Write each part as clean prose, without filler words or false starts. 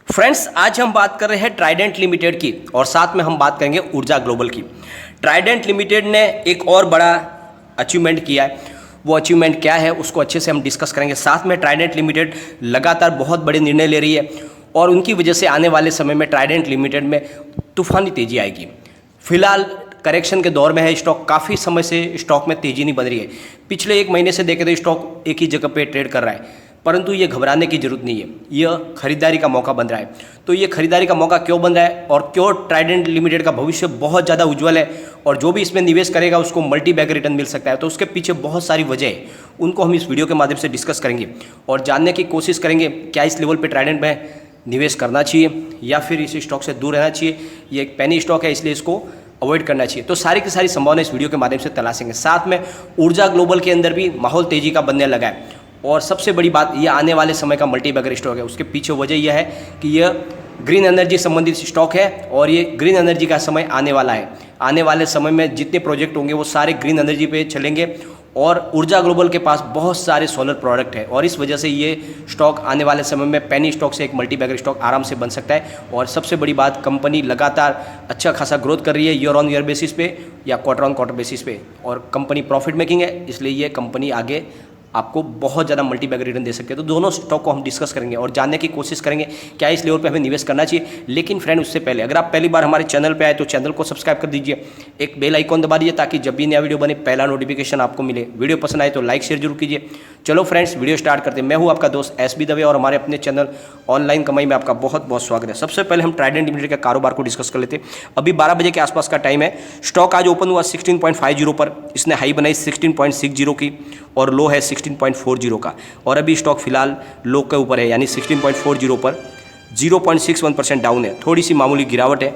Friends, आज हम बात कर रहे हैं ट्राइडेंट लिमिटेड की और साथ में हम बात करेंगे ऊर्जा ग्लोबल की। ट्राइडेंट लिमिटेड ने एक और बड़ा अचीवमेंट किया है। वो अचीवमेंट क्या है उसको अच्छे से हम डिस्कस करेंगे। साथ में ट्राइडेंट लिमिटेड लगातार बहुत बड़े निर्णय ले रही है और उनकी वजह से आने वाले समय में ट्राइडेंट लिमिटेड में तूफानी तेजी आएगी। फिलहाल करेक्शन के दौर में है स्टॉक, काफ़ी समय से स्टॉक में तेजी नहीं बन रही है। पिछले एक महीने से देखें तो स्टॉक एक ही जगह पे ट्रेड कर रहा है, परंतु ये घबराने की जरूरत नहीं है। यह खरीदारी का मौका बन रहा है। तो ये खरीदारी का मौका क्यों बन रहा है और क्यों ट्राइडेंट लिमिटेड का भविष्य बहुत ज़्यादा उज्जवल है और जो भी इसमें निवेश करेगा उसको मल्टी बैग रिटर्न मिल सकता है, तो उसके पीछे बहुत सारी वजह है। उनको हम इस वीडियो के माध्यम से डिस्कस करेंगे और जानने की कोशिश करेंगे क्या इस लेवल पर ट्राइडेंट में निवेश करना चाहिए या फिर इस स्टॉक से दूर रहना चाहिए। ये एक पेनी स्टॉक है, इसलिए इसको अवॉइड करना चाहिए। तो सारी की सारी संभावना इस वीडियो के माध्यम से तलाशेंगे। साथ में ऊर्जा ग्लोबल के अंदर भी माहौल तेजी का बनने लगा है और सबसे बड़ी बात, ये आने वाले समय का मल्टी बैगर स्टॉक है। उसके पीछे वजह यह है कि यह ग्रीन एनर्जी संबंधित स्टॉक है और ये ग्रीन एनर्जी का समय आने वाला है। आने वाले समय में जितने प्रोजेक्ट होंगे वो सारे ग्रीन एनर्जी पे चलेंगे और ऊर्जा ग्लोबल के पास बहुत सारे सोलर प्रोडक्ट है और इस वजह से ये स्टॉक आने वाले समय में पेनी स्टॉक से एक मल्टी बैगर स्टॉक आराम से बन सकता है। और सबसे बड़ी बात, कंपनी लगातार अच्छा खासा ग्रोथ कर रही है ईयर ऑन ईयर बेसिस पे या क्वार्टर ऑन क्वार्टर बेसिस पे और कंपनी प्रॉफिट मेकिंग है, इसलिए ये कंपनी आगे आपको बहुत ज़्यादा मल्टी बैग रिटर्न दे सकते हैं। तो दोनों स्टॉक को हम डिस्कस करेंगे और जानने की कोशिश करेंगे क्या इस लेवल पे हमें निवेश करना चाहिए। लेकिन फ्रेंड, उससे पहले अगर आप पहली बार हमारे चैनल पे आए तो चैनल को सब्सक्राइब कर दीजिए, एक बेल आइकॉन दबा दीजिए ताकि जब भी नया वीडियो बने पहला नोटिफिकेशन आपको मिले। वीडियो पसंद आए तो लाइक शेयर जरूर कीजिए। चलो फ्रेंड्स, वीडियो स्टार्ट करते हैं। मैं हूँ आपका दोस्त एस बी दवे और हमारे अपने चैनल ऑनलाइन कमाई में आपका बहुत बहुत स्वागत है। सबसे पहले हम ट्राइडेंट लिमिटेड के कारोबार को डिस्कस कर लेते हैं। अभी 12 बजे के आसपास का टाइम है। स्टॉक आज ओपन हुआ 16.50 पर, इसने हाई बनाई 16.60 की और लो है 16.40 का और अभी स्टॉक फिलहाल लो के ऊपर है, यानी 16.40 पर 0.61% डाउन है। थोड़ी सी मामूली गिरावट है।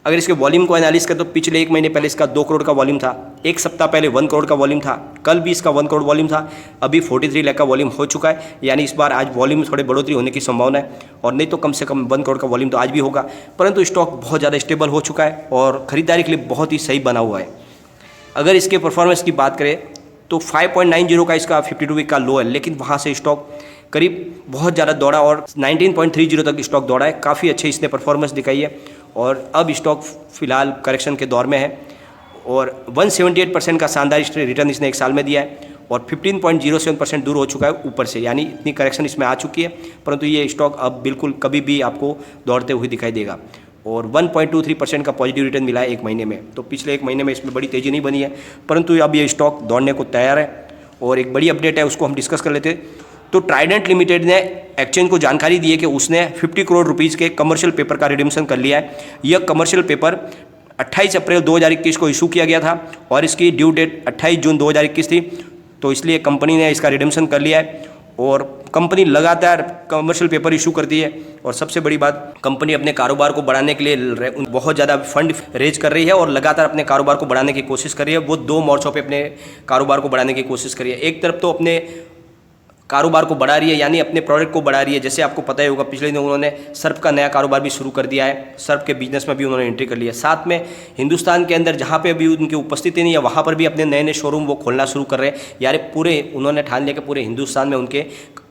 अगर इसके वॉल्यूम को एनालिस करें तो पिछले एक महीने पहले इसका 2 करोड़ का वॉल्यूम था, एक सप्ताह पहले 1 करोड़ का वॉल्यूम था, कल भी इसका 1 करोड़ वॉल्यूम था, अभी 43 लाख का वॉल्यूम हो चुका है। यानी इस बार आज वॉल्यूम में थोड़ी बढ़ोतरी होने की संभावना है और नहीं तो कम से कम 1 करोड़ का वॉल्यूम तो आज भी होगा। परंतु स्टॉक बहुत ज़्यादा स्टेबल हो चुका है और खरीदारी के लिए बहुत ही सही बना हुआ है। अगर इसके परफॉर्मेंस की बात करें तो 5.90 का इसका 52 वीक का लो है, लेकिन वहाँ से स्टॉक करीब बहुत ज़्यादा दौड़ा और 19.30 तक स्टॉक दौड़ा है। काफ़ी अच्छे इसने परफॉर्मेंस दिखाई है और अब स्टॉक फिलहाल करेक्शन के दौर में है और 178% का शानदार रिटर्न इसने एक साल में दिया है और 15.07% दूर हो चुका है ऊपर से, यानी इतनी करेक्शन इसमें आ चुकी है। परंतु ये स्टॉक अब बिल्कुल कभी भी आपको दौड़ते हुए दिखाई देगा और 1.23% का पॉजिटिव रिटर्न मिला है एक महीने में। तो पिछले एक महीने में इसमें बड़ी तेज़ी नहीं बनी है, परंतु अब ये स्टॉक दौड़ने को तैयार है और एक बड़ी अपडेट है, उसको हम डिस्कस कर लेते हैं। तो ट्राइडेंट लिमिटेड ने एक्सचेंज को जानकारी दी है कि उसने 50 करोड़ रुपीज़ के कमर्शियल पेपर का रिडीम्शन कर लिया है। यह कमर्शियल पेपर 28 अप्रैल 2021 को इशू किया गया था और इसकी ड्यू डेट 28 जून 2021 थी, तो इसलिए कंपनी ने इसका रिडीम्शन कर लिया है और कंपनी लगातार कमर्शियल पेपर इशू करती है। और सबसे बड़ी बात, कंपनी अपने कारोबार को बढ़ाने के लिए बहुत ज़्यादा फंड रेज कर रही है और लगातार अपने कारोबार को बढ़ाने की कोशिश कर रही है। वो 2 मोर्चों पे अपने कारोबार को बढ़ाने की कोशिश कर रही है। एक तरफ तो अपने कारोबार को बढ़ा रही है, यानी अपने प्रोडक्ट को बढ़ा रही है। जैसे आपको पता ही होगा पिछले दिनों उन्होंने सर्फ का नया कारोबार भी शुरू कर दिया है, सर्फ के बिजनेस में भी उन्होंने एंट्री कर लिया है। साथ में हिंदुस्तान के अंदर जहाँ पे अभी उनकी उपस्थिति नहीं है वहाँ पर भी अपने नए नए शोरूम वो खोलना शुरू कर रहे हैं। यानी पूरे उन्होंने ठान लिया कि पूरे हिंदुस्तान में उनके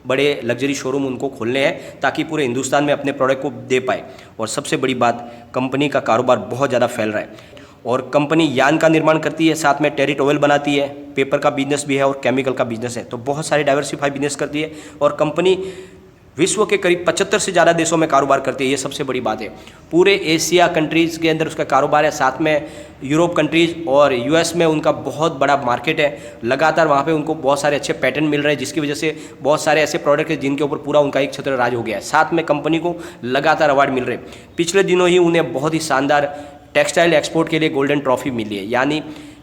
बड़े लग्जरी शोरूम उनको खोलने हैं ताकि पूरे हिंदुस्तान में अपने प्रोडक्ट को दे पाए। और सबसे बड़ी बात, कंपनी का कारोबार बहुत ज़्यादा फैल रहा है और कंपनी यान का निर्माण करती है, साथ में टेरिट ऑयल बनाती है, पेपर का बिजनेस भी है और केमिकल का बिजनेस है। तो बहुत सारे डाइवर्सिफाई बिजनेस करती है और कंपनी विश्व के करीब 75 से ज़्यादा देशों में कारोबार करती है। ये सबसे बड़ी बात है। पूरे एशिया कंट्रीज़ के अंदर उसका कारोबार है, साथ में यूरोप कंट्रीज़ और यूएस में उनका बहुत बड़ा मार्केट है। लगातार वहाँ पे उनको बहुत सारे अच्छे पैटर्न मिल रहे हैं, जिसकी वजह से बहुत सारे ऐसे प्रोडक्ट हैं जिनके ऊपर पूरा उनका एक छत्र राज हो गया है। साथ में कंपनी को लगातार अवार्ड मिल रहे हैं। पिछले दिनों ही उन्हें बहुत ही शानदार टेक्सटाइल एक्सपोर्ट के लिए गोल्डन ट्रॉफी मिली है, यानी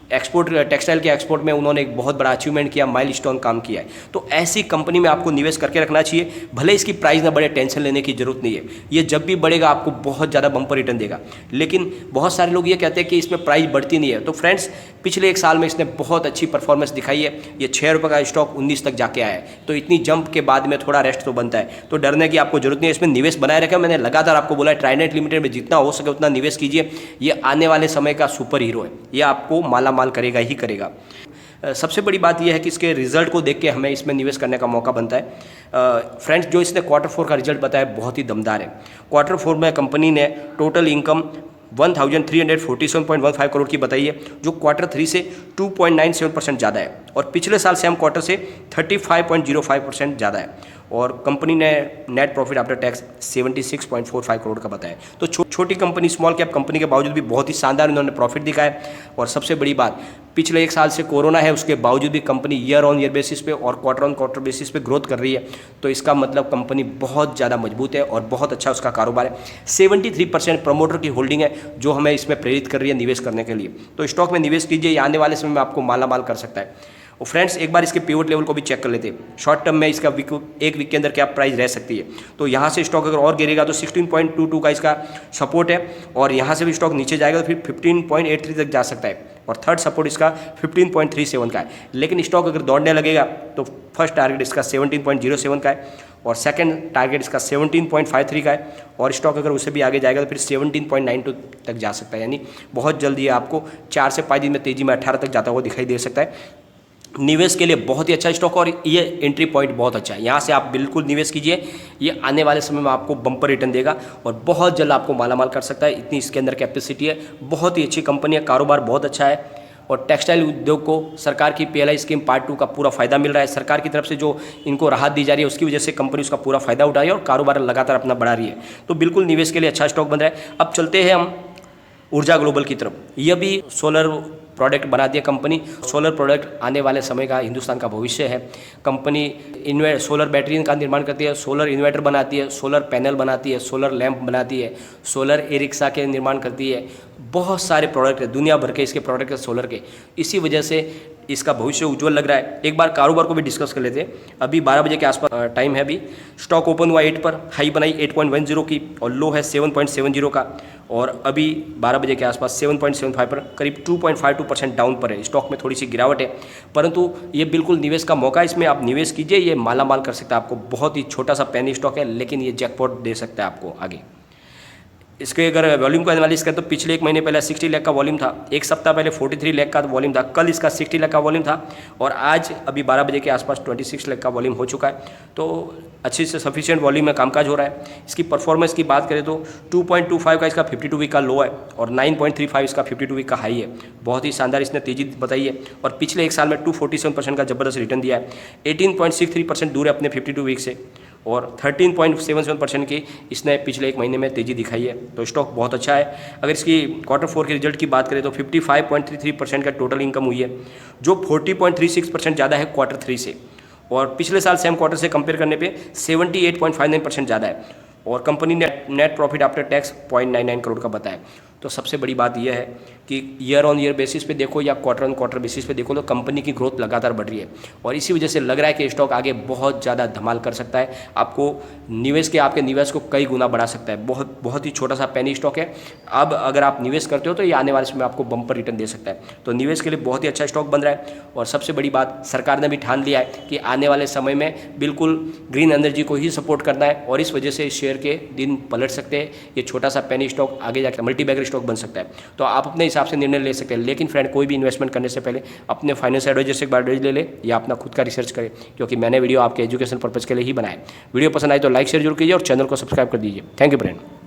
एक्सपोर्ट टेक्सटाइल के एक्सपोर्ट में उन्होंने एक बहुत बड़ा अचीवमेंट किया, माइलस्टोन काम किया है। तो ऐसी कंपनी में आपको निवेश करके रखना चाहिए। भले इसकी प्राइस ना बढ़े, टेंशन लेने की जरूरत नहीं है। ये जब भी बढ़ेगा आपको बहुत ज़्यादा बम्पर रिटर्न देगा। लेकिन बहुत सारे लोग ये कहते हैं कि इसमें प्राइस बढ़ती नहीं है। तो फ्रेंड्स, पिछले एक साल में इसने बहुत अच्छी परफॉर्मेंस दिखाई है। ये 6 रुपये का स्टॉक 19 तक जाके आया है। तो इतनी जंप के बाद में थोड़ा रेस्ट तो बनता है, तो डरने की आपको जरूरत नहीं है। इसमें निवेश बनाए रखें। मैंने लगातार आपको बोला है ट्राइडेंट लिमिटेड में जितना हो सके उतना निवेश कीजिए। ये आने वाले समय का सुपर हीरो है, ये आपको माला माल करेगा ही करेगा। सबसे बड़ी बात यह है कि इसके रिजल्ट को देख के हमें इसमें निवेश करने का मौका बनता है। फ्रेंड्स, जो इसने Q4 का रिजल्ट बताया बहुत ही दमदार है। Q4 में कंपनी ने टोटल इनकम 1347.15 करोड़ की बताई है, जो Q3 से 2.97% ज़्यादा है और पिछले साल सेम क्वार्टर से 35.05% ज़्यादा है। और कंपनी ने net profit after tax 76.45 crore का बताया। तो छोटी कंपनी, स्मॉल कैप कंपनी के बावजूद भी बहुत ही शानदार इन्होंने प्रॉफिट दिखाया। और सबसे बड़ी बात, पिछले 1 साल से कोरोना है, उसके बावजूद भी company year on year basis पे और क्वार्टर ऑन क्वार्टर बेसिस पे ग्रोथ कर रही है। तो इसका मतलब कंपनी बहुत ज़्यादा मजबूत है और बहुत अच्छा उसका कारोबार है। 73% प्रमोटर की होल्डिंग है, जो हमें इसमें प्रेरित कर रही है निवेश करने के लिए। तो स्टॉक में निवेश कीजिए, ये आने वाले समय में आपको माला माल कर सकता है। और फ्रेंड्स, एक बार इसके पिवट लेवल को भी चेक कर लेते हैं। शॉर्ट टर्म में इसका एक वीक के अंदर क्या प्राइस रह सकती है। तो यहाँ से स्टॉक अगर और गिरेगा तो 16.22 का इसका सपोर्ट है और यहाँ से भी स्टॉक नीचे जाएगा तो फिर 15.83 तक जा सकता है और थर्ड सपोर्ट इसका 15.37 का है। लेकिन स्टॉक अगर दौड़ने लगेगा तो फर्स्ट टारगेट इसका 17.07 का है और सेकंड टारगेट इसका 17.53 का है और स्टॉक अगर उससे भी आगे जाएगा तो फिर 17.92 तक जा सकता है। यानी बहुत जल्दी आपको 4 से 5 दिन में तेजी में 18 तक जाता हुआ दिखाई दे सकता है। निवेश के लिए बहुत ही अच्छा स्टॉक और ये एंट्री पॉइंट बहुत अच्छा है। यहाँ से आप बिल्कुल निवेश कीजिए, ये आने वाले समय में आपको बम्पर रिटर्न देगा और बहुत जल्द आपको मालामाल कर सकता है। इतनी इसके अंदर कैपेसिटी है, बहुत ही अच्छी कंपनी है, कारोबार बहुत अच्छा है और टेक्सटाइल उद्योग को सरकार की PLI स्कीम पार्ट 2 का पूरा फायदा मिल रहा है। सरकार की तरफ से जो इनको राहत दी जा रही है उसकी वजह से कंपनी उसका पूरा फायदा उठा रही है और कारोबार लगातार अपना बढ़ा रही है। तो बिल्कुल निवेश के लिए अच्छा स्टॉक बन रहा है। अब चलते हैं हम ऊर्जा ग्लोबल की तरफ। यह भी सोलर प्रोडक्ट बनाती है कंपनी। सोलर प्रोडक्ट आने वाले समय का हिंदुस्तान का भविष्य है। कंपनी सोलर बैटरी का निर्माण करती है, सोलर इन्वर्टर बनाती है, सोलर पैनल बनाती है, सोलर लैंप बनाती है, सोलर ई रिक्शा के निर्माण करती है। बहुत सारे प्रोडक्ट है, दुनिया भर के इसके प्रोडक्ट है सोलर के। इसी वजह से इसका भविष्य उज्जवल लग रहा है। एक बार कारोबार को भी डिस्कस कर लेते हैं। अभी 12 बजे के आसपास टाइम है। अभी स्टॉक ओपन हुआ 8 पर, हाई बनाई 8.10 की और लो है 7.70 का और अभी 12 बजे के आसपास 7.75 पर करीब 2.52% डाउन पर है। स्टॉक में थोड़ी सी गिरावट है, परंतु ये बिल्कुल निवेश का मौका है। इसमें आप निवेश कीजिए, ये माला माल कर सकता है आपको। बहुत ही छोटा सा पेनी स्टॉक है, लेकिन ये जैकपॉट दे सकता है आपको आगे। इसके अगर वॉल्यूम को एनालिसिस करें तो पिछले 1 महीने पहले 60 लाख का वॉल्यूम था, एक सप्ताह पहले 43 लाख का वॉल्यूम था, कल इसका 60 लाख का वॉल्यूम था और आज अभी 12 बजे के आसपास 26 लाख का वॉल्यूम हो चुका है। तो अच्छी से सफिशिएंट वॉल्यूम में कामकाज हो रहा है। इसकी परफॉर्मेंस की बात करें तो 2.25 का इसका 52 वीक का लो है और 9.35 इसका 52 वीक का हाई है। बहुत ही शानदार इसने तेजी बताई है और पिछले 1 साल में 247% का ज़बरदस्त रिटर्न दिया है। 18.63% दूर है अपने 52 वीक से और 13.77% की इसने पिछले 1 महीने में तेज़ी दिखाई है। तो स्टॉक बहुत अच्छा है। अगर इसकी Q4 के रिजल्ट की बात करें तो 55.33% का टोटल इनकम हुई है, जो 40.36% ज़्यादा है Q3 से और पिछले साल सेम क्वार्टर से कंपेयर करने पे 78.59% ज़्यादा है और कंपनी ने net profit after tax 0.99 crore का बताया। तो सबसे बड़ी बात यह है कि ईयर ऑन ईयर बेसिस पे देखो या क्वार्टर ऑन क्वार्टर बेसिस पे देखो तो कंपनी की ग्रोथ लगातार बढ़ रही है और इसी वजह से लग रहा है कि स्टॉक आगे बहुत ज़्यादा धमाल कर सकता है। आपको आपके निवेश को कई गुना बढ़ा सकता है। बहुत ही छोटा सा पेनी स्टॉक है। अब अगर आप निवेश करते हो तो ये आने वाले समय आपको बम्पर रिटर्न दे सकता है। तो निवेश के लिए बहुत ही अच्छा स्टॉक बन रहा है और सबसे बड़ी बात, सरकार ने भी ठान लिया है कि आने वाले समय में बिल्कुल ग्रीन एनर्जी को ही सपोर्ट करना है और इस वजह से शेयर के दिन पलट सकते हैं। ये छोटा सा पेनी स्टॉक आगे जाकर मल्टीबैगर स्टॉक बन सकता है। तो आप अपने हिसाब से निर्णय ले सकते हैं, लेकिन फ्रेंड कोई भी इन्वेस्टमेंट करने से पहले अपने फाइनेंस एडवाइजर से एक बार एडवाइस ले ले या अपना खुद का रिसर्च करें, क्योंकि मैंने वीडियो आपके एजुकेशन पर्पज़ के लिए ही बनाया है। वीडियो पसंद आए तो लाइक शेयर जरूर कीजिए और चैनल को सब्सक्राइब कर दीजिए। Thank you friend.